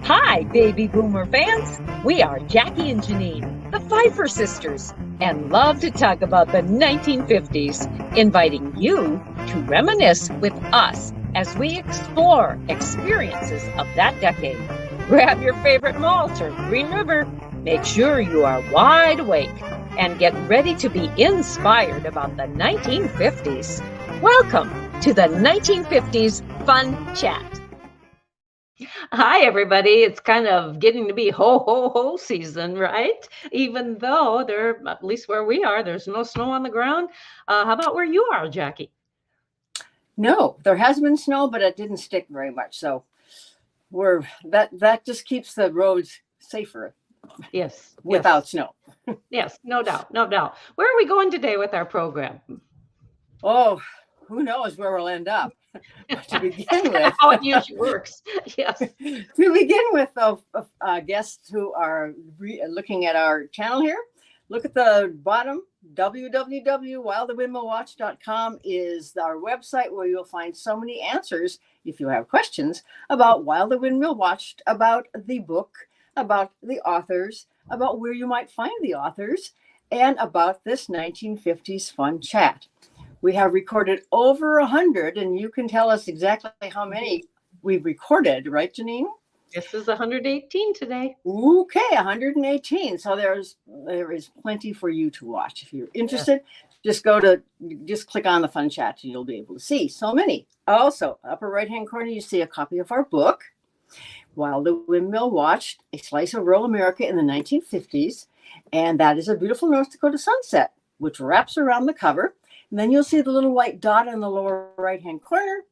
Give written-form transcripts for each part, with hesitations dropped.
Hi, baby boomer fans. We are Jackie and Janine, the Pfeiffer sisters, and love to talk about the 1950s, inviting you to reminisce with us as we explore experiences of that decade. Grab your favorite malt or Green River. Make sure you are wide awake and get ready to be inspired about the 1950s. Welcome to the 1950s Fun Chat. Hi, everybody. It's kind of getting to be ho, ho, ho season, right? Even though at least where we are, there's no snow on the ground. How about where you are, Jackie? No, there has been snow, but it didn't stick very much. So that just keeps the roads safer. Yes. Without snow. Yes, no doubt. No doubt. Where are we going today with our program? Oh, who knows where we'll end up. To begin with, how it usually works. Yes. To begin with, guests who are looking at our channel here, look at the bottom. www.wildthewindmillwatch.com is our website where you'll find so many answers if you have questions about While the Windmill Watched, about the book, about the authors, about where you might find the authors, and about this 1950s fun chat. We have recorded over 100, and you can tell us exactly how many we've recorded, right, Janine? This is 118 today. Okay, 118. So there is plenty for you to watch. If you're interested, just click on the fun chat and you'll be able to see so many. Also, upper right-hand corner, you see a copy of our book, While the Windmill Watched, A Slice of Rural America in the 1950s. And that is a beautiful North Dakota sunset, which wraps around the cover. And then you'll see the little white dot in the lower right-hand corner.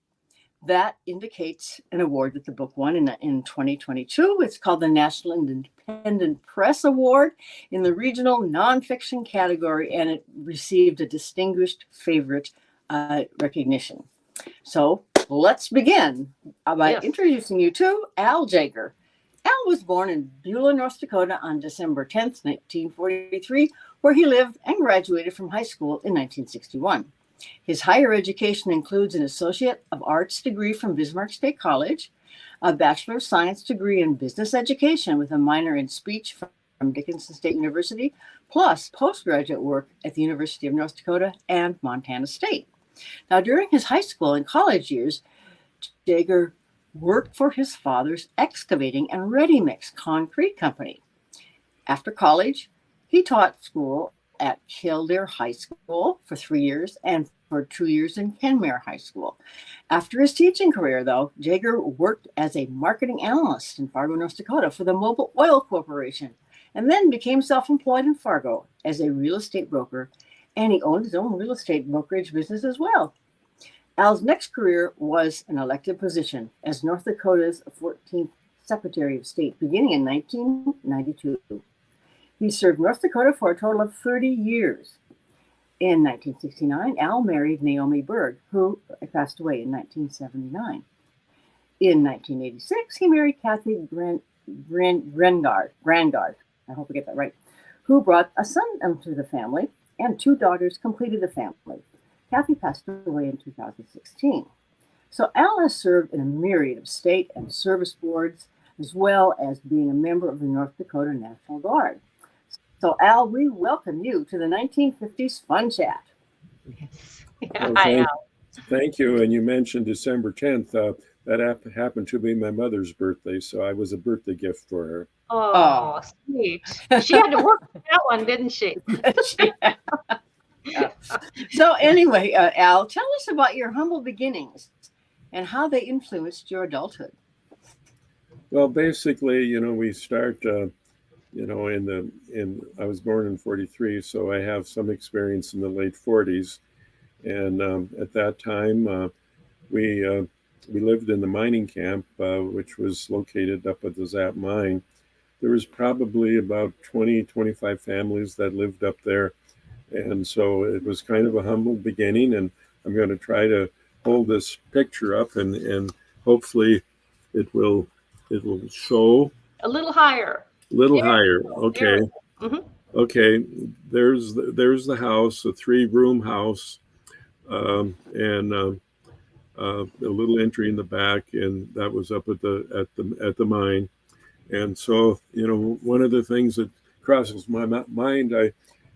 That indicates an award that the book won in 2022. It's called the National Independent Press Award in the regional nonfiction category, and it received a distinguished favorite recognition. So let's begin by introducing you to Al Jaeger. Al was born in Beulah, North Dakota on December 10th, 1943, where he lived and graduated from high school in 1961. His higher education includes an Associate of Arts degree from Bismarck State College, a Bachelor of Science degree in Business Education with a minor in Speech from Dickinson State University, plus postgraduate work at the University of North Dakota and Montana State. Now, during his high school and college years, Jaeger worked for his father's excavating and ready-mix concrete company. After college, he taught school at Kildare High School for 3 years and for 2 years in Kenmare High School. After his teaching career, though, Jaeger worked as a marketing analyst in Fargo, North Dakota for the Mobil Oil Corporation, and then became self-employed in Fargo as a real estate broker, and he owned his own real estate brokerage business as well. Al's next career was an elected position as North Dakota's 14th Secretary of State, beginning in 1992. He served North Dakota for a total of 30 years. In 1969, Al married Naomi Berg, who passed away in 1979. In 1986, he married Kathy Grandard, I hope I get that right, who brought a son into the family, and 2 daughters completed the family. Kathy passed away in 2016. So Al has served in a myriad of state and service boards, as well as being a member of the North Dakota National Guard. So, Al, we welcome you to the 1950s Fun Chat. Yes. Well, thank you. And you mentioned December 10th. That happened to be my mother's birthday, so I was a birthday gift for her. Oh, sweet. She had to work for that one, didn't she? So anyway, Al, tell us about your humble beginnings and how they influenced your adulthood. Well, basically, we start... I was born in 43, so I have some experience in the late 40s. And at that time, we lived in the mining camp, which was located up at the Zap mine. There was probably about 20, 25 families that lived up there. And so it was kind of a humble beginning. And I'm going to try to hold this picture up and hopefully it will show. A little higher. Higher. Okay. Mm-hmm. Okay. There's the house, a 3-room house, and a little entry in the back, and that was up at the mine. And so, one of the things that crosses my mind,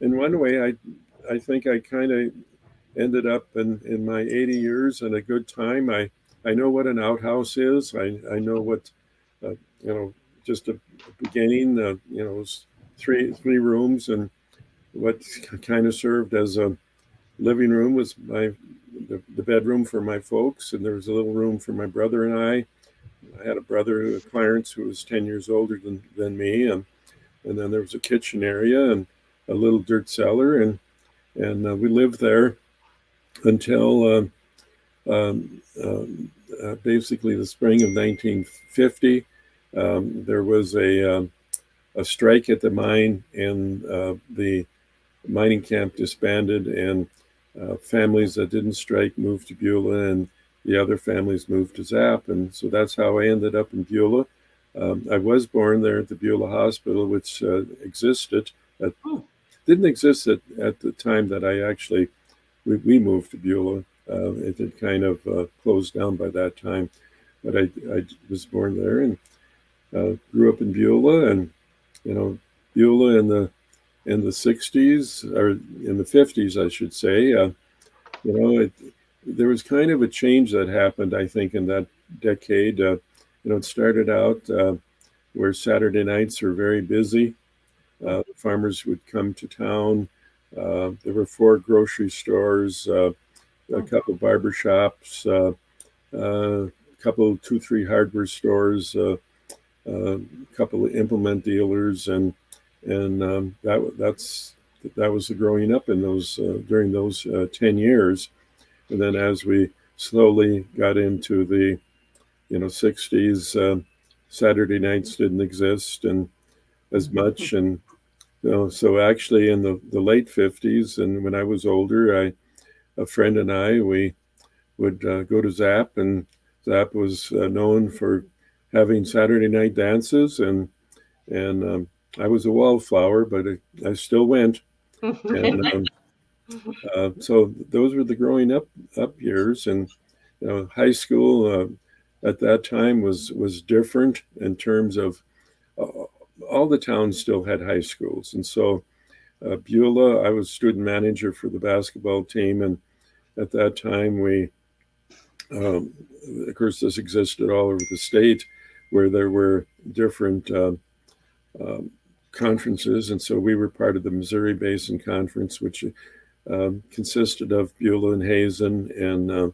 in one way, I think I kind of ended up in my 80 years in a good time. I know what an outhouse is. I know what, uh, you know, just a beginning, it was three rooms, and what kind of served as a living room was the bedroom for my folks, and there was a little room for my brother and I. I had a brother, Clarence, who was 10 years older than me, and then there was a kitchen area and a little dirt cellar, and we lived there until basically the spring of 1950. There was a strike at the mine, and the mining camp disbanded, and families that didn't strike moved to Beulah, and the other families moved to Zap. And so that's how I ended up in Beulah. I was born there at the Beulah Hospital, which didn't exist at the time that we moved to Beulah. It had kind of closed down by that time, but I was born there and grew up in Beulah, and Beulah in the 60s, or in the 50s, I should say. There was kind of a change that happened, I think, in that decade. It started out where Saturday nights were very busy. Farmers would come to town. There were 4 grocery stores, a couple barber shops, a couple 2-3 hardware stores, a couple of implement dealers, and that was the growing up in those during those 10 years. And then as we slowly got into the 60s, Saturday nights didn't exist and as much, and so actually in the late 50s, and when I was older, a friend and I, we would go to Zap, and Zap was known for having Saturday night dances, and I was a wallflower, but I still went. And so those were the growing up years, and high school at that time was different in terms of all the towns still had high schools, and so Beulah, I was student manager for the basketball team, and at that time we, of course, this existed all over the state, where there were different conferences, and so we were part of the Missouri Basin Conference, which consisted of Beulah and Hazen and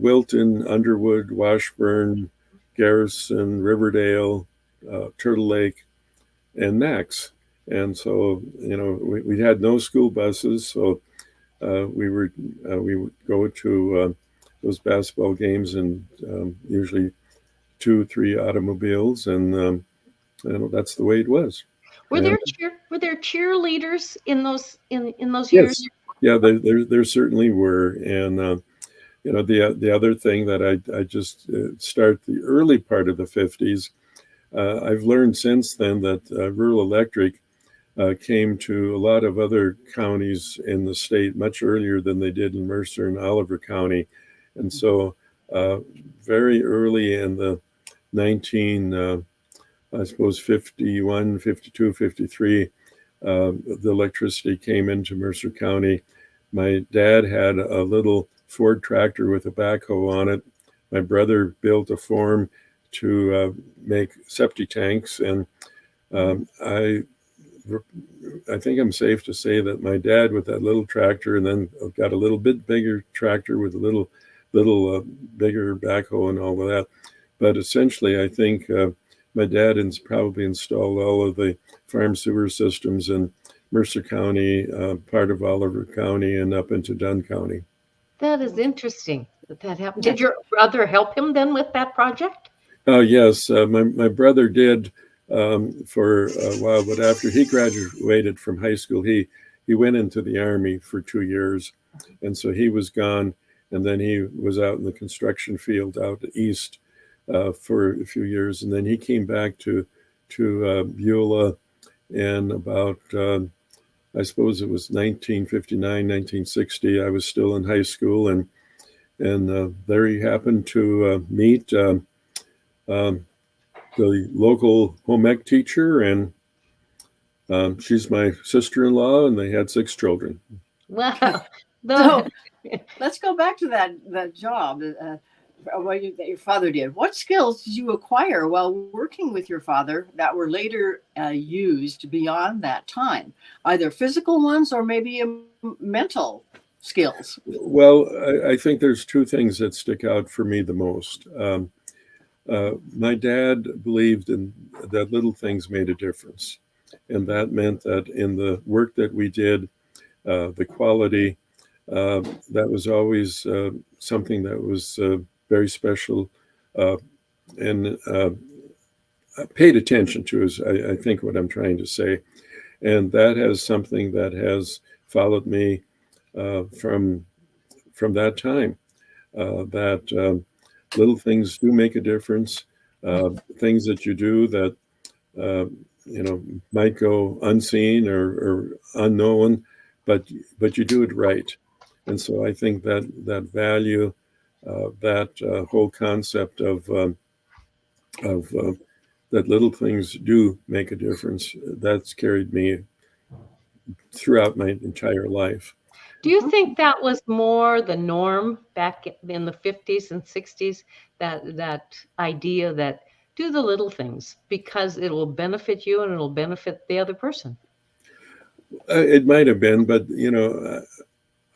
Wilton, Underwood, Washburn, Garrison, Riverdale, Turtle Lake, and Max. And so, we had no school buses, so we would go to those basketball games, and usually 2-3 automobiles, and that's the way it was. Were there cheerleaders in those years? Yes, yeah, there certainly were, and the other thing that I just start the early part of the 50s. I've learned since then that Rural Electric came to a lot of other counties in the state much earlier than they did in Mercer and Oliver County, and so very early in the 51, 52, 53, the electricity came into Mercer County. My dad had a little Ford tractor with a backhoe on it. My brother built a farm to make septic tanks, and I think I'm safe to say that my dad, with that little tractor, and then got a little bit bigger tractor with a little bigger backhoe and all of that. But essentially, I think my dad probably installed all of the farm sewer systems in Mercer County, part of Oliver County, and up into Dunn County. That is interesting that happened. Did your brother help him then with that project? Yes, my brother did for a while, but after he graduated from high school, he went into the Army for 2 years, and so he was gone, and then he was out in the construction field out east for a few years, and then he came back to Beulah, and about I suppose it was 1959, 1960. I was still in high school, and there he happened to meet the local home ec teacher, and she's my sister-in-law, and they had 6 children. Wow. So let's go back to that job that your father did. What skills did you acquire while working with your father that were later used beyond that time? Either physical ones or maybe mental skills? Well, I think there's 2 things that stick out for me the most. My dad believed that little things made a difference. And that meant that in the work that we did, the quality, that was always something that was very special and paid attention to, is I think what I'm trying to say. And that has something that has followed me from that time, that little things do make a difference. Things that you do that might go unseen or unknown, but you do it right. And so I think that value, that whole concept of that little things do make a difference, that's carried me throughout my entire life. Do you think that was more the norm back in the 50s and 60s, that idea that do the little things because it will benefit you and it'll benefit the other person? It might have been, but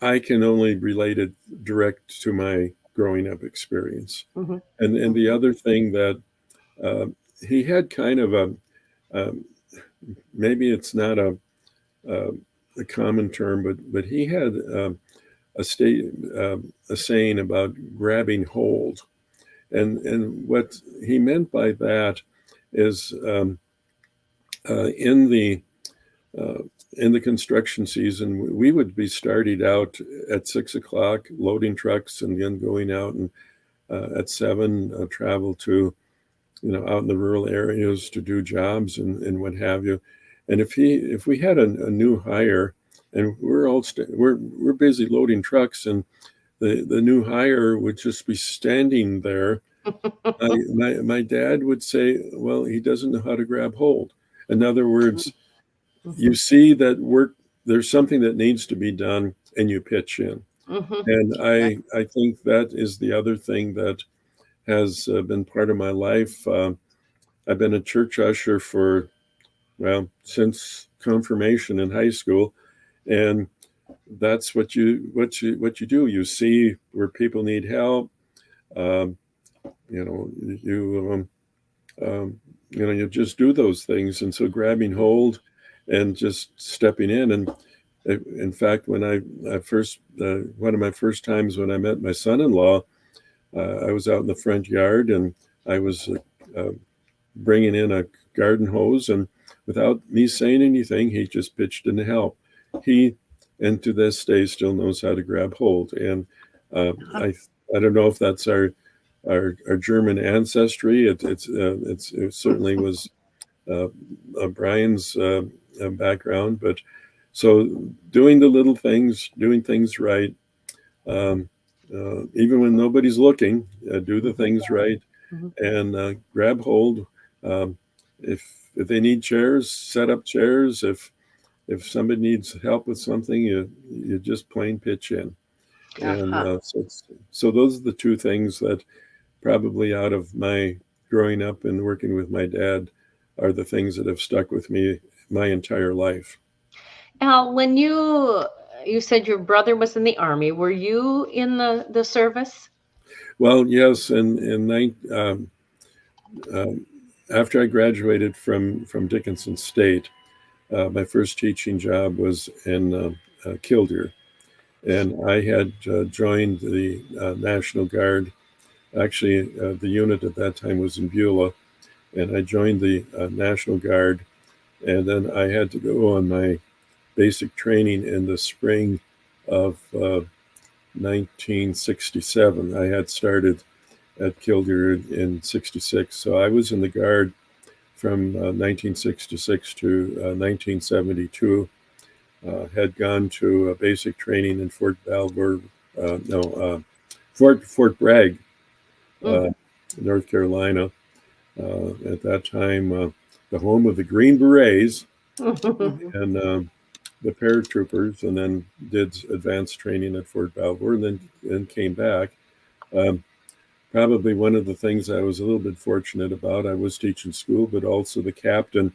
I can only relate it direct to my growing up experience. Mm-hmm. And the other thing that he had kind of maybe it's not a common term, but he had a saying about grabbing hold, and what he meant by that is in the construction season, we would be started out at 6 o'clock loading trucks and then going out, and at 7 travel to out in the rural areas to do jobs and what have you. And if we had a new hire, and we're busy loading trucks, and the new hire would just be standing there, my dad would say, well, he doesn't know how to grab hold. In other words, you see that there's something that needs to be done, and you pitch in. And I think that is the other thing that has been part of my life. I've been a church usher since confirmation in high school, and that's what you do. You see where people need help. You just do those things, and so grabbing hold and just stepping in. And in fact, when I first one of my first times when I met my son-in-law, I was out in the front yard, and I was bringing in a garden hose, and without me saying anything, he just pitched in to help. And to this day still knows how to grab hold. And I don't know if that's our German ancestry. It certainly was Brian's background. But so doing the little things, doing things right, even when nobody's looking, do the things right, and grab hold. If they need chairs, set up chairs. If somebody needs help with something, you just plain pitch in. And so those are the 2 things that probably out of my growing up and working with my dad are the things that have stuck with me my entire life. Al, when you said your brother was in the Army, were you in the service? Well, yes, and after I graduated from Dickinson State, my first teaching job was in Killdeer, and I had joined the National Guard. Actually, the unit at that time was in Beulah, and I joined the National Guard, and then I had to go on my basic training in the spring of 1967. I had started at Killdeer in 66, so I was in the Guard from 1966 to 1972. Had gone to basic training in Fort Bragg, North Carolina, At that time, the home of the Green Berets Mhm. and the paratroopers, and then did advanced training at Fort Belvoir, and then came back. Um, Probably one of the things I was a little bit fortunate about, I was teaching school, but also the captain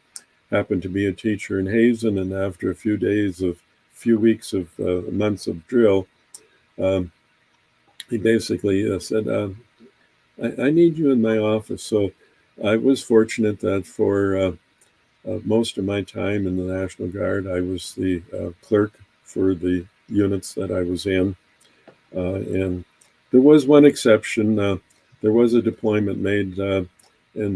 happened to be a teacher in Hazen, and after a few weeks of months of drill, um, he basically said, I need you in my office. So I was fortunate that for most of my time in the National Guard, I was the clerk for the units that I was in. And there was one exception. There was a deployment made in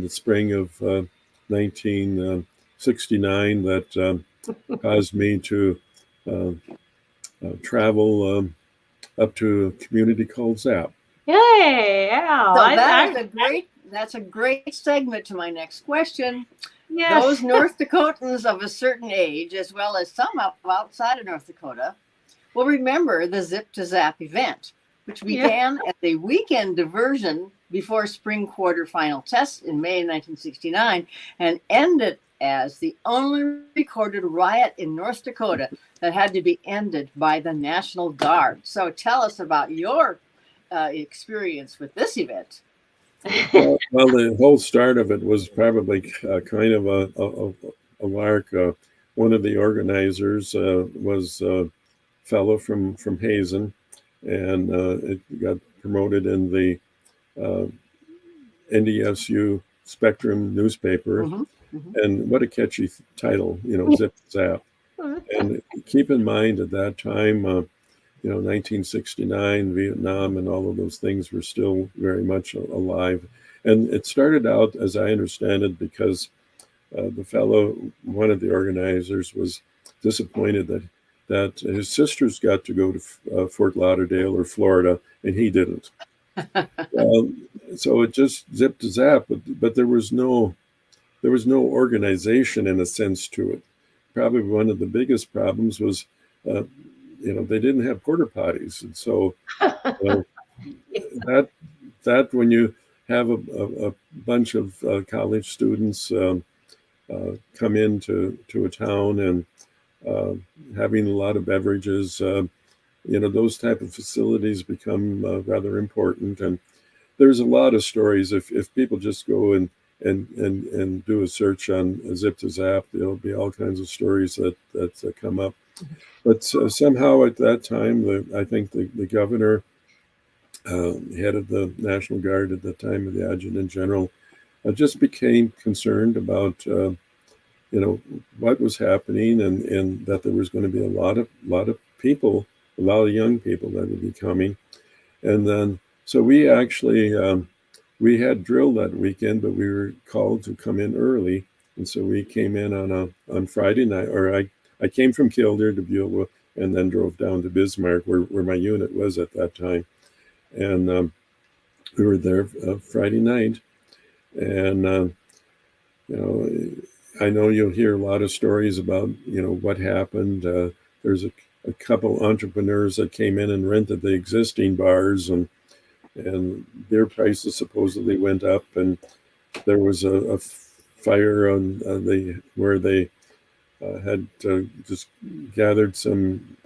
the spring of 1969 that caused me to uh, travel up to a community called Zap. Yay! Yeah, So that's a great segment to my next question. yes. Those North Dakotans of a certain age, as well as some outside of North Dakota, will remember the Zip to Zap event, which began as a weekend diversion before spring quarterfinal tests in May 1969 and ended as the only recorded riot in North Dakota that had to be ended by the National Guard. So tell us about your experience with this event. Well, the whole start of it was probably kind of a lark. One of the organizers was a fellow from Hazen, and it got promoted in the uh, NDSU Spectrum newspaper. Mhm, mhm. And what a catchy title, Zip Zap. And keep in mind at that time, 1969, Vietnam, and all of those things were still very much alive. And it started out, as I understand it, because the fellow, one of the organizers, was disappointed that his sisters got to go to Fort Lauderdale or Florida, and he didn't. So it just zipped to zap, but there was no organization in a sense to it. Probably one of the biggest problems was, they didn't have porta potties, and so uh, that when you have a bunch of college students come into a town and uh, having a lot of beverages, those type of facilities become rather important. And there's a lot of stories. If people just go and do a search on Zip to Zap, there'll be all kinds of stories that come up. But somehow at that time, I think the governor, head of the National Guard at the time, of the adjutant general, just became concerned about what was happening, and that there was going to be a lot of people, a lot of young people that would be coming. And then so we actually we had drill that weekend, but we were called to come in early, and so we came in on Friday night. Or I came from Kildare to Beulah, and then drove down to Bismarck, where my unit was at that time, and we were there Friday night, and I know you'll hear a lot of stories about what happened. There's a couple entrepreneurs that came in and rented the existing bars, and their prices supposedly went up, and there was a fire on where they had just gathered some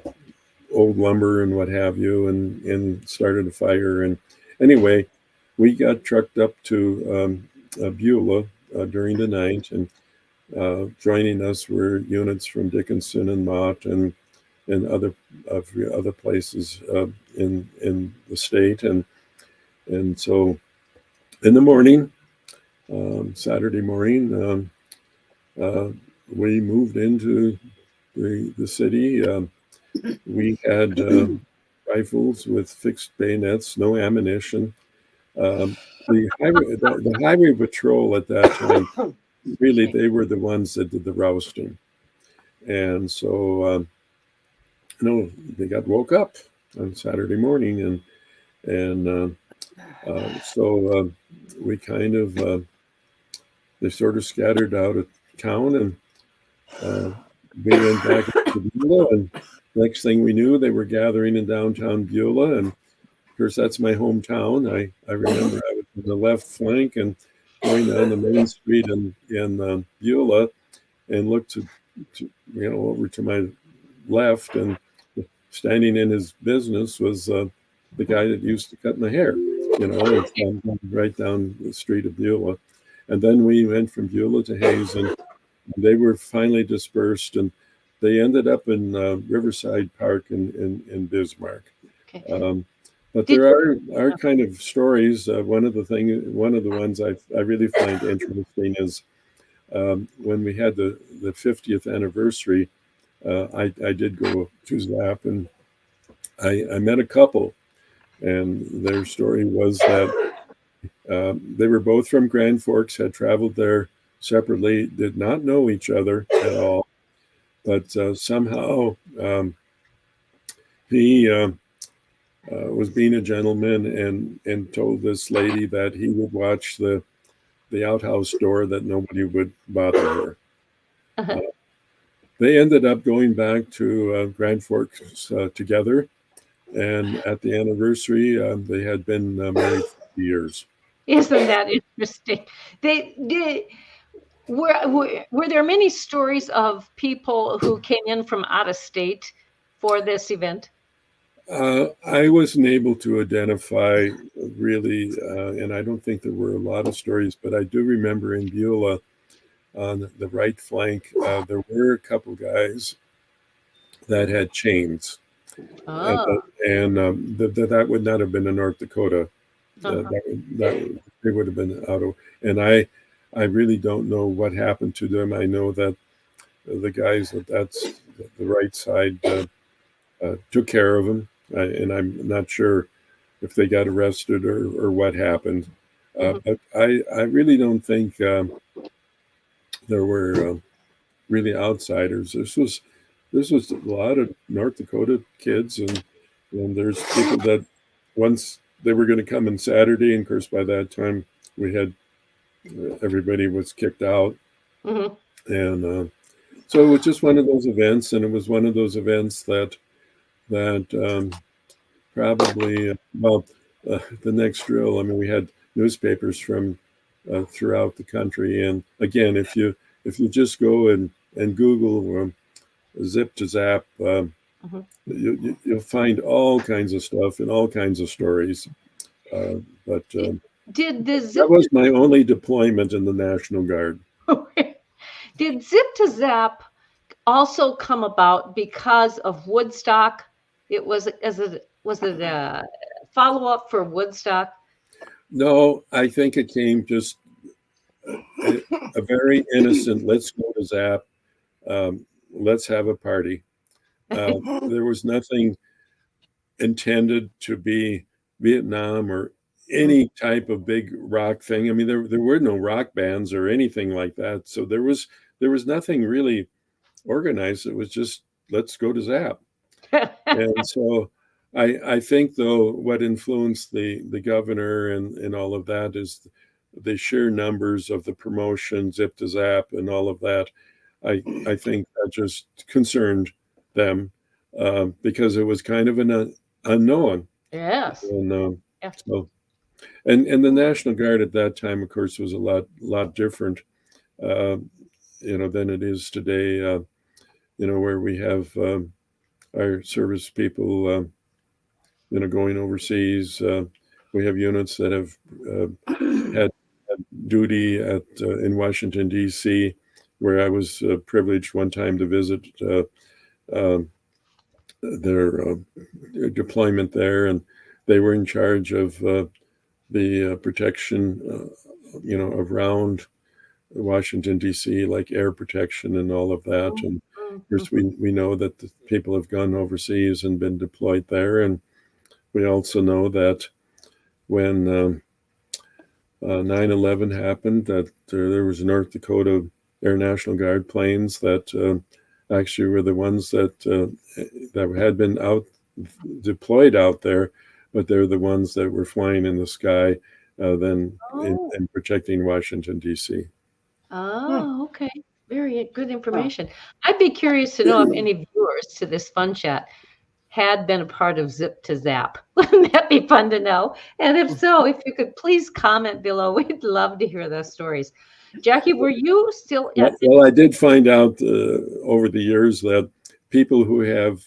old lumber and what have you, and started a fire. And anyway, we got trucked up to Beulah during the night, and joining us were units from Dickinson and Mott and other places in the state. And so in the morning, Saturday morning, we moved into the city. We had rifles with fixed bayonets, no ammunition. The highway patrol at that time, really, they were the ones that did the rousting. And so, they got woke up on Saturday morning, and so we kind of they sort of scattered out of town, and we went back to Beulah, and next thing we knew, they were gathering in downtown Beulah. And of course, that's my hometown. I remember I was in the left flank, and going down the main street in Beulah, and looked over to my left, and standing in his business was the guy that used to cut my hair. Right down the street of Beulah. And then we went from Beulah to Hayes, and they were finally dispersed, and they ended up in Riverside Park in Bismarck. Okay. But there are kind of stories. One of the ones I really find interesting is when we had the 50th anniversary. I did go to Zap, and I met a couple, and their story was that they were both from Grand Forks, had traveled there separately, did not know each other at all, but somehow he was being a gentleman and told this lady that he would watch the outhouse door, that nobody would bother her. Uh-huh. They ended up going back to Grand Forks together, and at the anniversary, they had been married for years. Isn't that interesting? Were there many stories of people who came in from out of state for this event? I wasn't able to identify really, and I don't think there were a lot of stories, but I do remember in Beulah on the right flank, there were a couple guys that had chains. Oh. And that would not have been in North Dakota. Uh-huh. They would have been out of, and I really don't know what happened to them. I know that the guys that's the right side took care of them, and I'm not sure if they got arrested or what happened. But I really don't think there were really outsiders. This was a lot of North Dakota kids, and there's people that once they were going to come on Saturday, and of course by that time we had everybody was kicked out, and so it was just one of those events, and it was one of those events that probably the next drill. I mean, we had newspapers from throughout the country, and again, if you just go and Google Zip to Zap, you'll find all kinds of stuff and all kinds of stories. But that was my only deployment in the National Guard. Did Zip to Zap also come about because of Woodstock? Was it a follow-up for Woodstock? No, I think it came just a very innocent, let's go to Zap, let's have a party. There was nothing intended to be Vietnam or any type of big rock thing. I mean, there were no rock bands or anything like that. So there was nothing really organized. It was just, let's go to Zap. And so I think, though, what influenced the governor and all of that is the sheer numbers of the promotion, Zip to Zap, and all of that. I think that just concerned them because it was kind of an unknown. Yes. And so, and the National Guard at that time, of course, was a lot different, than it is today. Where we have our service people, going overseas. We have units that have had duty in Washington, D.C., where I was privileged one time to visit their deployment there, and they were in charge of the protection, around Washington, D.C., like air protection and all of that. And of course, we know that the people have gone overseas and been deployed there. And we also know that when 9/11 happened, that there was North Dakota Air National Guard planes that actually were the ones that had been deployed out there, but they're the ones that were flying in the sky and protecting Washington, D.C. Oh, okay. Very good information. I'd be curious to know if any viewers to this fun chat had been a part of Zip to Zap. Wouldn't that be fun to know? And if so, if you could please comment below, we'd love to hear those stories. Jackie, were you still? Well, I did find out over the years that people who have,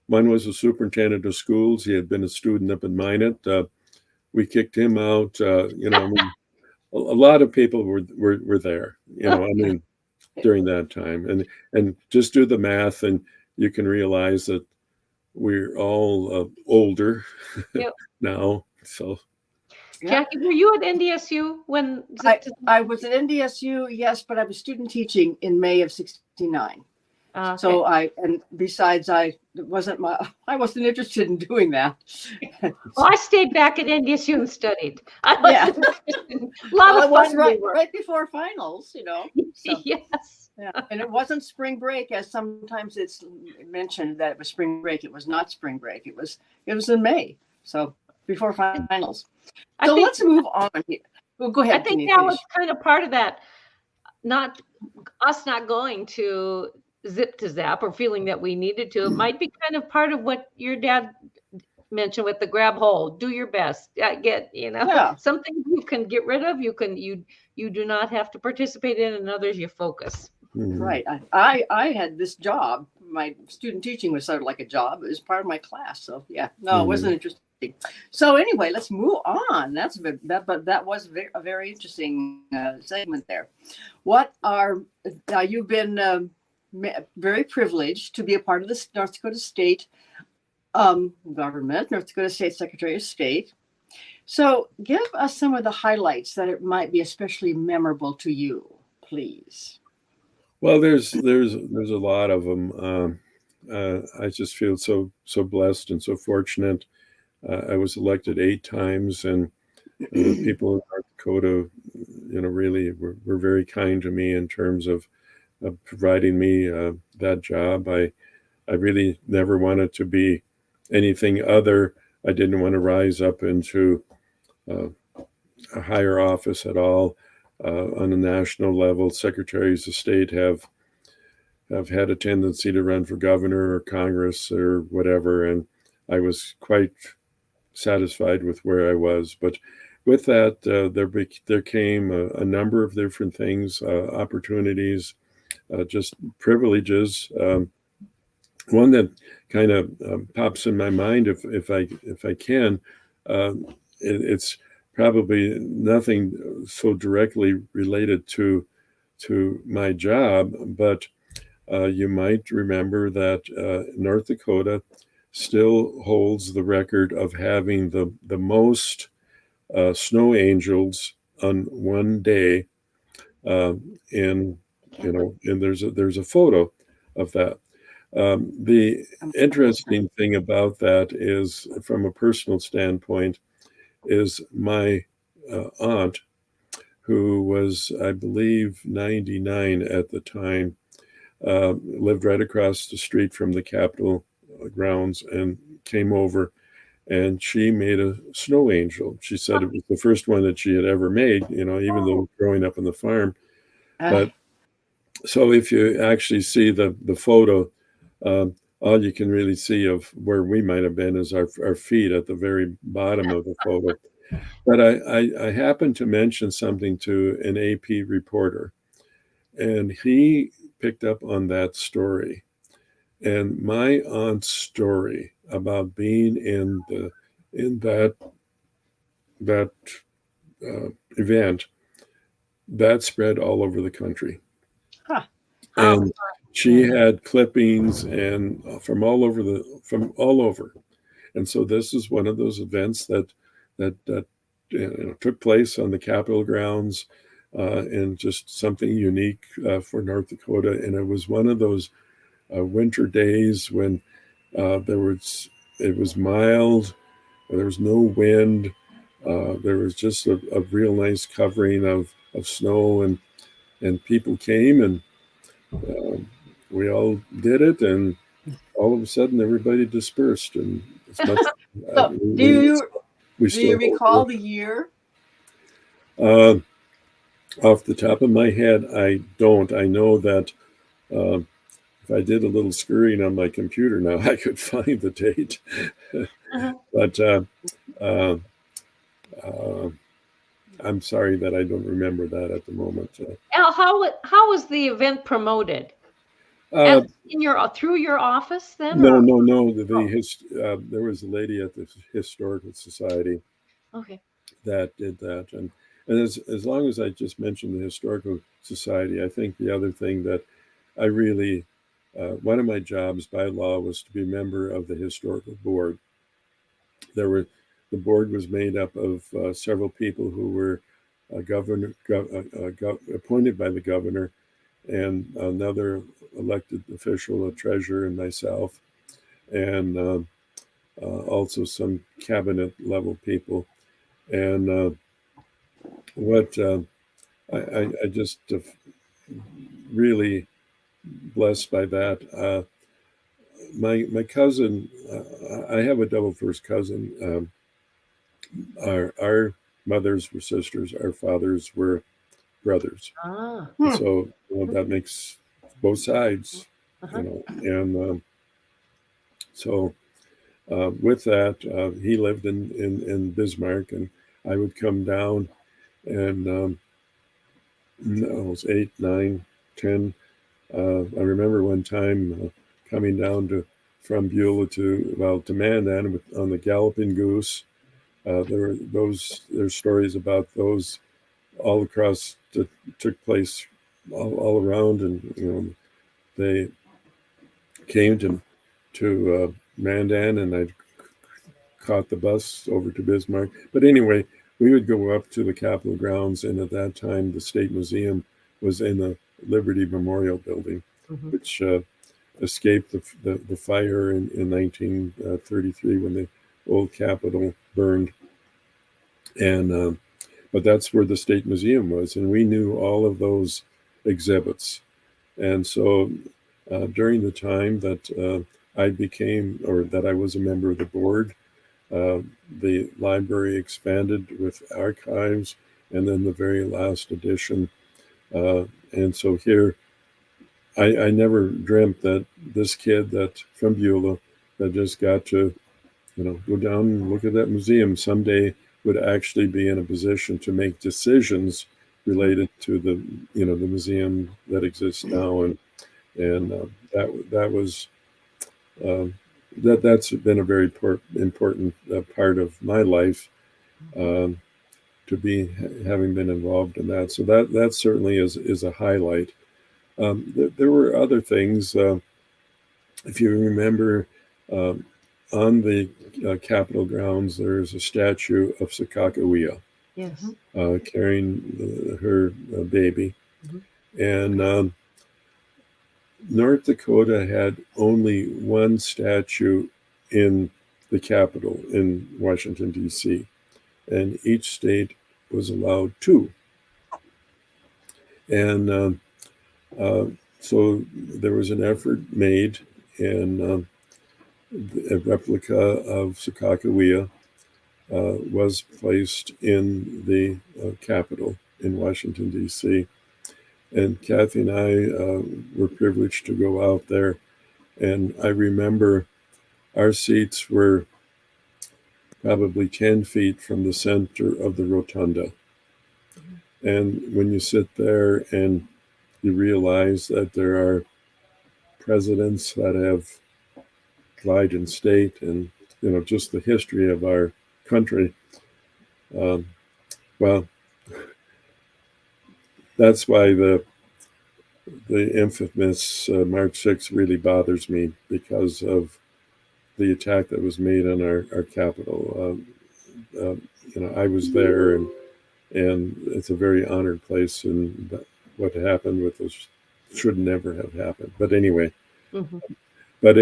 one was a superintendent of schools. He had been a student up in Minot. We kicked him out. You know, I mean, a lot of people were there. You know, I mean, during that time, and just do the math, and you can realize that we're all older Yep. now. So. Jackie, were you at NDSU when I was at NDSU, yes, but I was student teaching in May of '69. Okay. So and besides, I wasn't interested in doing that. Well, I stayed back at NDSU and studied. Yeah. Well, it was right before finals, you know. So, yes. yeah, and it wasn't spring break, as sometimes it's mentioned that it was spring break. It was not spring break. It was in May, so before finals. So let's move on here. Well, go ahead. I think that was kind of part of that, not us not going to Zip to Zap or feeling that we needed to. It might be kind of part of what your dad mentioned with the grab hold. Do your best. Get, you know, something you can get rid of. You do not have to participate in, and others you focus. Right. I had this job. My student teaching was sort of like a job. It was part of my class. So yeah, no, it wasn't interesting. So anyway, let's move on. That was a very interesting segment there. You've been very privileged to be a part of the North Dakota State government, North Dakota State Secretary of State. So give us some of the highlights that it might be especially memorable to you, please. Well, there's a lot of them. I just feel so blessed and so fortunate. I was elected 8 times, and the people in North Dakota, you know, really were very kind to me in terms of providing me that job. I really never wanted to be anything other. I didn't want to rise up into a higher office at all. On a national level, secretaries of state have had a tendency to run for governor or Congress or whatever, and I was quite satisfied with where I was. But with that, there came a number of different things, opportunities, just privileges. One that kind of pops in my mind, if I can, it's probably nothing so directly related to my job, but you might remember that North Dakota still holds the record of having the most snow angels on one day, and there's a photo of that. The interesting thing about that is, from a personal standpoint, is my aunt, who was, I believe, 99 at the time, lived right across the street from the Capitol grounds and came over, and she made a snow angel. She said it was the first one that she had ever made, you know, even though growing up on the farm. But so if you actually see the photo, all you can really see of where we might have been is our feet at the very bottom of the photo. But I happened to mention something to an AP reporter, and he picked up on that story. And my aunt's story about being in that event, that spread all over the country. And she had clippings and from all over. And so this is one of those events that took place on the Capitol grounds, and just something unique for North Dakota. And it was one of those winter days when it was mild, there was no wind, there was just a real nice covering of snow, and people came, and we all did it, and all of a sudden everybody dispersed. And it's much, do you recall the year? Off the top of my head, I don't. I know that if I did a little scurrying on my computer now, I could find the date. But uh, uh, I'm sorry that I don't remember that at the moment. Al, how was the event promoted? Uh, Through your office then? no, Or? no, no. There was a lady at the Historical Society Okay. that did that, and as long as I just mentioned the Historical Society, I think the other thing that I really one of my jobs by law was to be a member of the historical board. The board was made up of several people who were appointed by the governor, and another elected official, a treasurer, and myself, and also some cabinet level people. And what I just really blessed by that. My cousin, I have a double first cousin. Our mothers were sisters. Our fathers were brothers. Ah. So that makes both sides, and so with that, he lived in Bismarck, and I would come down, and I was 8, 9, 10. I remember one time coming down from Beulah to Mandan on the Galloping Goose. There's stories about those all across that took place all around, and they came to Mandan, and I caught the bus over to Bismarck. But anyway, we would go up to the Capitol grounds, and at that time, the State Museum was in the Liberty Memorial Building, which escaped the fire in 1933 when the old Capitol burned. And but that's where the State Museum was, and we knew all of those exhibits. And so during the time that I was a member of the board, the library expanded with archives, and then the very last edition. And so here, I never dreamt that this kid from Beulah that just got to, go down and look at that museum someday would actually be in a position to make decisions related to the museum that exists now, and that was that's been a very important part of my life, to be having been involved in that. So that certainly is a highlight. There were other things. If you remember, on the Capitol grounds, there's a statue of Sakakawea, yes, carrying her baby. And North Dakota had only one statue in the Capitol in Washington, D.C., and each state was allowed 2. And so there was an effort made, and a replica of Sakakawea was placed in the Capitol in Washington, D.C. And Kathy and I were privileged to go out there. And I remember our seats were probably 10 feet from the center of the rotunda. And when you sit there and you realize that there are presidents that have died in state, and just the history of our country, well, that's why the infamous March 6th really bothers me, because of the attack that was made on our Capitol. I was there, and it's a very honored place, and what happened with us should never have happened. But anyway, but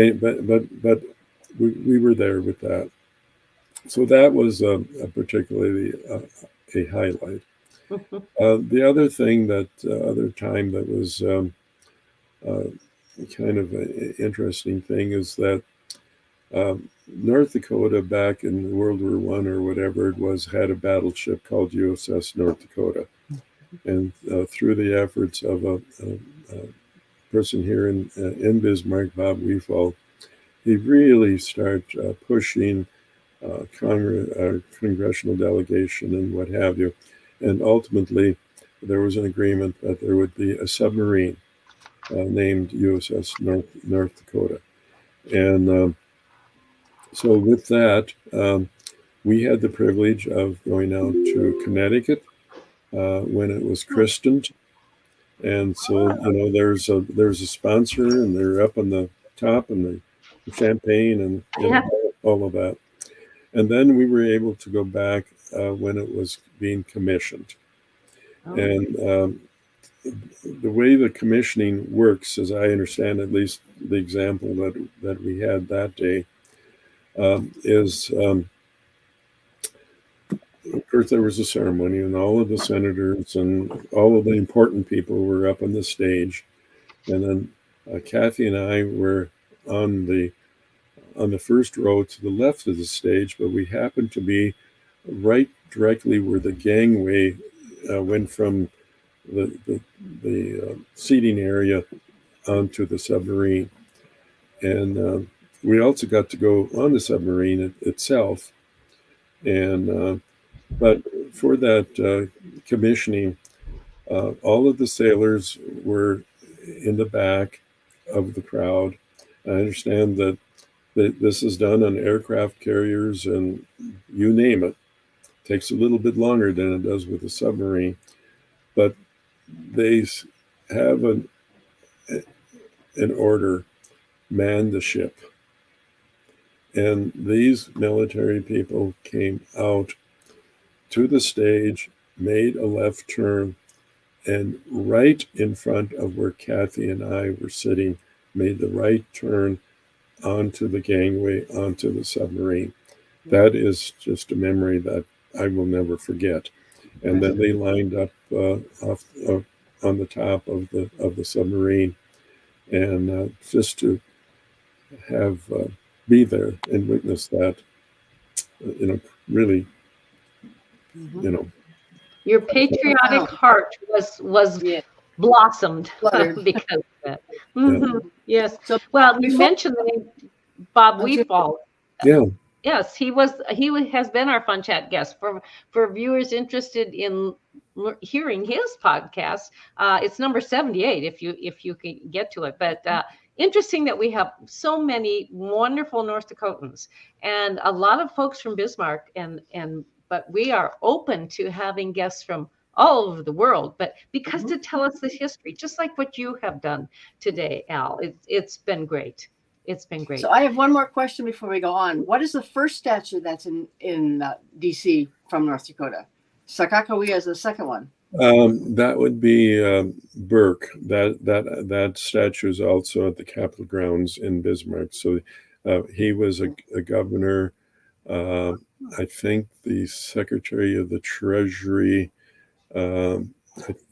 we were there with that. So that was particularly a highlight. The other thing other time that was kind of an interesting thing is that North Dakota, back in World War I or whatever it was, had a battleship called USS North Dakota. And through the efforts of a person here in Bismarck, Bob Weefall, he really started pushing congressional delegation and what have you. And ultimately, there was an agreement that there would be a submarine named USS North Dakota. And so with that, we had the privilege of going out to Connecticut when it was christened. And so, there's a sponsor, and they're up on the top, and the champagne and all of that. And then we were able to go back when it was being commissioned. Oh. And the way the commissioning works, as I understand, at least the example that we had that day, is of course there was a ceremony, and all of the senators and all of the important people were up on the stage. And then Kathy and I were on the first row to the left of the stage, but we happened to be right directly where the gangway went from the seating area onto the submarine. And we also got to go on the submarine itself. And but for that commissioning, all of the sailors were in the back of the crowd. I understand that this is done on aircraft carriers, and you name it. Takes a little bit longer than it does with a submarine, but they have an order: man the ship. And these military people came out to the stage, made a left turn, and right in front of where Kathy and I were sitting, made the right turn onto the gangway, onto the submarine. That is just a memory that I will never forget. And then they lined up on the top of the submarine, and just to have be there and witness that, really, your patriotic heart was blossomed because of that. Mm-hmm. Yeah. Yes. So, well, you mentioned the name Bob Weefall. Yeah. Yes, he has been our Fun Chat guest. For viewers interested in hearing his podcast, it's number 78 if you can get to it. But interesting that we have so many wonderful North Dakotans and a lot of folks from Bismarck, but we are open to having guests from all over the world, but because to tell us the history, just like what you have done today, Al. It's been great. It's been great. So I have one more question before we go on. What is the first statue that's in D.C. from North Dakota? Sakakawea is the second one. That would be Burke. That statue is also at the Capitol grounds in Bismarck. So he was a governor. I think the Secretary of the Treasury. I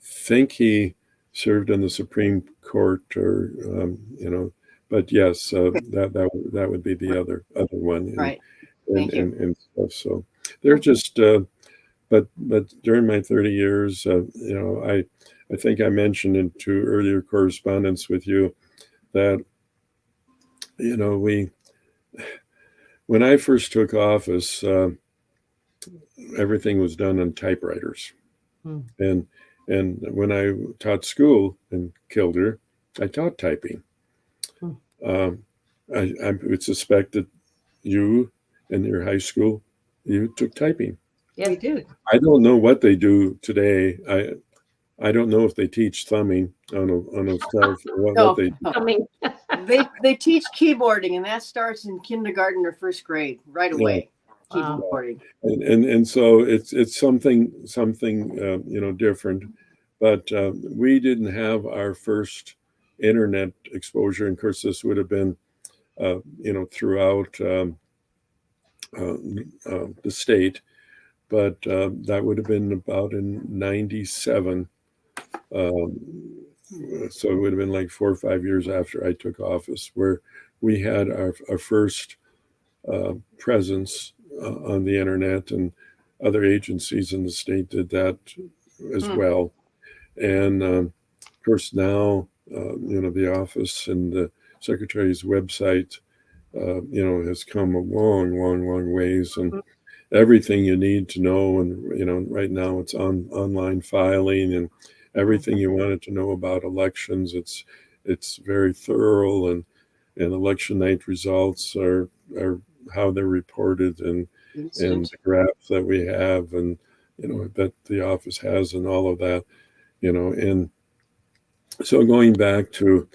think he served on the Supreme Court, or But yes, that would be the other one. Right. And stuff. So they're just. But during my 30 years, I think I mentioned in two earlier correspondence with you that, when I first took office, everything was done on typewriters. And when I taught school in Kildare, I taught typing. I would suspect that you in your high school, you took typing. Yeah, we do. I don't know what they do today. I don't know if they teach thumbing on a cell phone. What they they teach keyboarding, and that starts in kindergarten or first grade right away. Yeah. Keyboarding. And so it's something different. But we didn't have our first internet exposure. And of course, this would have been throughout the state. But that would have been about in 97. So it would have been like 4 or 5 years after I took office, where we had our first presence on the internet, and other agencies in the state did that as well. And of course, now the office and the secretary's website, has come a long, long, long ways, and everything you need to know. And, right now it's online filing and everything you wanted to know about elections. It's very thorough, and election night results are how they're reported, and the graphs that we have, and that the office has, and all of that, and so going back to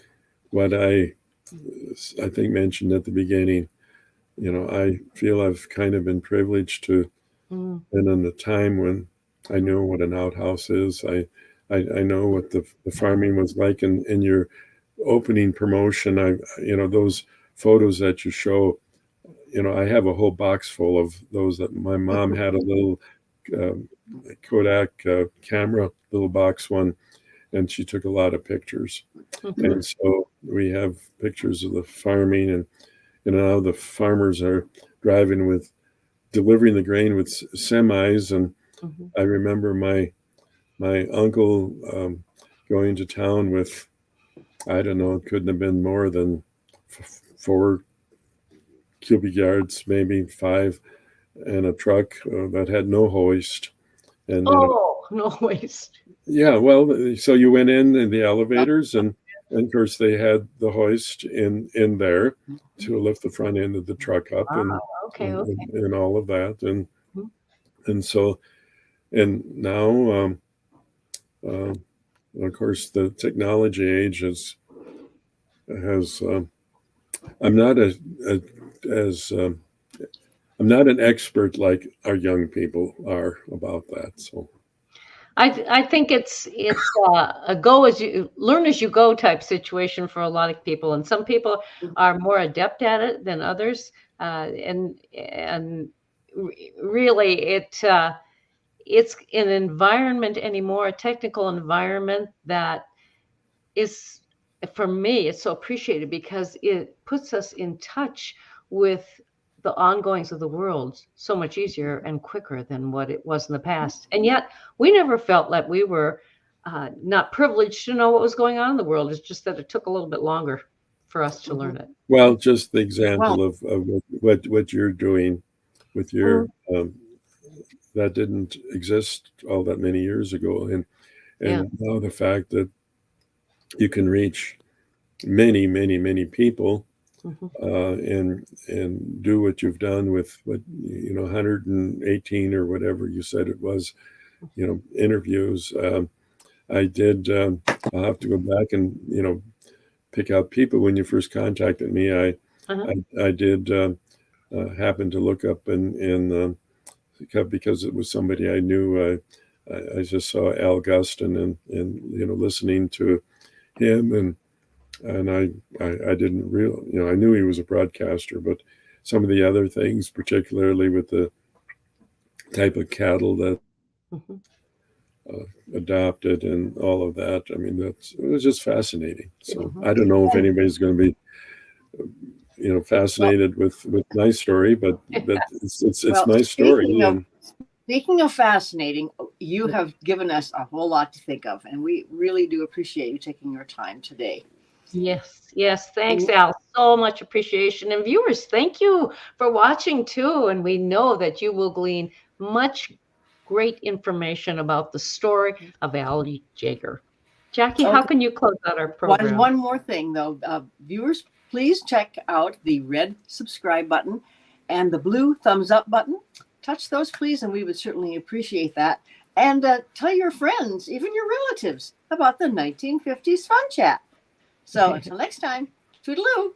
what I think mentioned at the beginning, I feel I've kind of been privileged to been in a time when I know what an outhouse is. I know what the farming was like. In your opening promotion, those photos that you show, I have a whole box full of those that my mom had, a little Kodak camera, little box one, and she took a lot of pictures. And so we have pictures of the farming, and now the farmers are delivering the grain with semis. And I remember my uncle going to town with, I don't know, it couldn't have been more than 4 cubic yards, maybe 5, and a truck that had no hoist. And no hoist. Yeah, well, so you went in the elevators, and of course they had the hoist in there to lift the front end of the truck up, and all of that, and so, and now, of course, the technology age has. I'm not I'm not an expert like our young people are about that, so. I think it's a learn as you go type situation for a lot of people, and some people are more adept at it than others, and really it's an environment anymore, a technical environment that is, for me, it's so appreciated because it puts us in touch with the ongoings of the world so much easier and quicker than what it was in the past. And yet we never felt like we were not privileged to know what was going on in the world. It's just that it took a little bit longer for us to learn it. Well, just the example of what you're doing with your that didn't exist all that many years ago, and now the fact that you can reach many, many, many people. And do what you've done with 118 or whatever you said it was, interviews. I did. I'll have to go back and pick out people. When you first contacted me, I did happen to look up and because it was somebody I knew. I just saw Al Guston and listening to him, and I didn't I knew he was a broadcaster, but some of the other things, particularly with the type of cattle that adopted and all of that, I mean, it was just fascinating. So I don't know if anybody's going to be, fascinated with my story, but it's my story. Speaking of fascinating, you have given us a whole lot to think of, and we really do appreciate you taking your time today. Yes. Thanks, Al. So much appreciation. And viewers, thank you for watching too. And we know that you will glean much great information about the story of Al Jaeger. Jackie, how can you close out our program? One more thing, though. Viewers, please check out the red subscribe button and the blue thumbs up button. Touch those, please, and we would certainly appreciate that. And tell your friends, even your relatives, about the 1950s Fun Chat. So until next time, toodaloo.